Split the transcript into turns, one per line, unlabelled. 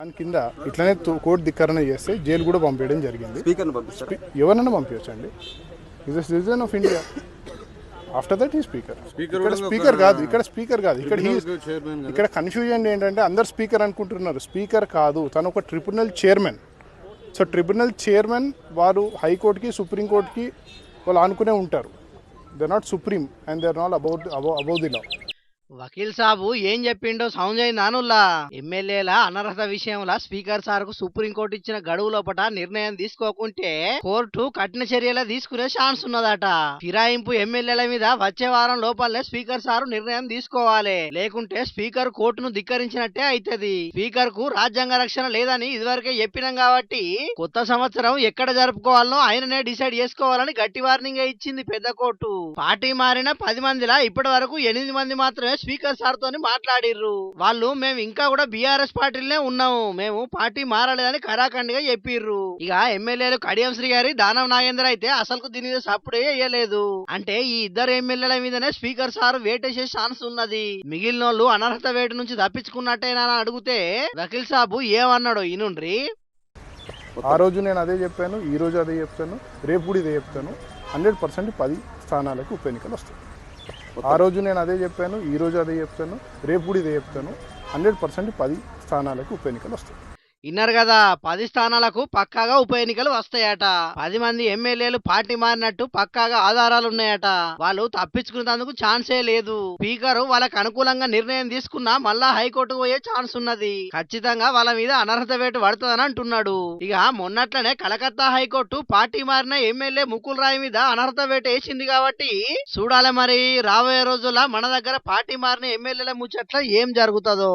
దాని కింద ఇట్లనే కోర్టు ధిక్కరణ చేస్తే జైలు కూడా పంపించడం జరిగింది. ఎవరైనా పంపించండి. Is the citizen of India. After that ఈ స్పీకర్. ఇక్కడ స్పీకర్ కాదు, ఇక్కడ కన్ఫ్యూజన్ ఏంటంటే అందరు స్పీకర్ అనుకుంటున్నారు. స్పీకర్ కాదు, తను ఒక tribunal chairman. So tribunal chairman వారు హైకోర్టుకి సుప్రీంకోర్టుకి వాళ్ళు అనుకునే ఉంటారు. They are not supreme and they are not above the law.
వకీల్ సాబు ఏం చెప్పిండో సౌండ్ నానుల్లా. ఎమ్మెల్యేల అనర్హత విషయంలో స్పీకర్ సార్ కు సుప్రీంకోర్టు ఇచ్చిన గడువు లోపట నిర్ణయం తీసుకోకుంటే కోర్టు కఠిన చర్యలు తీసుకునే ఛాన్స్ ఉన్నదట. ఫిరాయింపు ఎమ్మెల్యేల మీద వచ్చే వారం లోపలనే స్పీకర్ సారు నిర్ణయం తీసుకోవాలి. లేకుంటే స్పీకర్ కోర్టును ధిక్కరించినట్టే అయితది. స్పీకర్ కు రాజ్యాంగ రక్షణ లేదని ఇదివరకే చెప్పినాం కాబట్టి కొత్త సంవత్సరం ఎక్కడ జరుపుకోవాలనో ఆయననే డిసైడ్ చేసుకోవాలని గట్టి వార్నింగ్ ఇచ్చింది పెద్ద కోర్టు. పార్టీ మారిన 10 మందిలా ఇప్పటి వరకు 8 మంది మాత్రమే స్పీకర్ సార్ తోని మాట్లాడిర్రు. వాళ్ళు మేము ఇంకా కూడా బీఆర్ఎస్ పార్టీలనే ఉన్నాము, మేము పార్టీ మారలేదని ఖరాఖండిగా చెప్పిర్రు. ఇక ఎమ్మెల్యేలు కడియం శ్రీ గారి దానం నాగేంద్ర అయితే అసలు దీని మీద సప్పుడే వేయలేదు. అంటే ఈ ఇద్దరు ఎమ్మెల్యేల మీదనే స్పీకర్ సార్ వేటేసే ఛాన్స్ ఉన్నది. మిగిలిన వాళ్ళు అనర్హత వేటు నుంచి తప్పించుకున్నట్టేనా అని అడిగితే వకీల్ సాబు ఏమన్నాడో ఈనుండ్రి.
ఆ రోజు నేను అదే చెప్పాను, ఈ రోజు అదే చెప్తాను, రేపు కూడా ఇదే చెప్తాను. 100% 10 స్థానాలకు ఉప ఎన్నికలు వస్తాయి. ఆ రోజు నేను అదే చెప్పాను, ఈ రోజు అదే చెప్తాను, రేపు కూడా ఇదే చెప్తాను. 100% 10 స్థానాలకు ఉప ఎన్నికలు వస్తాయి.
విన్నారు కదా, 10 స్థానాలకు పక్కాగా ఉప ఎన్నికలు వస్తాయట. 10 మంది ఎమ్మెల్యేలు పార్టీ మారినట్టు పక్కాగా ఆధారాలు ఉన్నాయట. వాళ్ళు తప్పించుకునేందుకు ఛాన్సే లేదు. స్పీకర్ వాళ్ళకి అనుకూలంగా నిర్ణయం తీసుకున్నా మళ్ళా హైకోర్టుకు పోయే ఛాన్స్ ఉన్నది. ఖచ్చితంగా వాళ్ళ మీద అనర్హత వేటు పడుతుందని అంటున్నాడు. ఇక మొన్నట్లనే కలకత్తా హైకోర్టు పార్టీ మారిన ఎమ్మెల్యే ముకుల్ రాయ్ మీద అనర్హత వేటు వేసింది కాబట్టి చూడాలి మరి రాబోయే రోజుల్లో మన దగ్గర పార్టీ మారిన ఎమ్మెల్యేల ముచ్చట్ల ఏం జరుగుతుందో.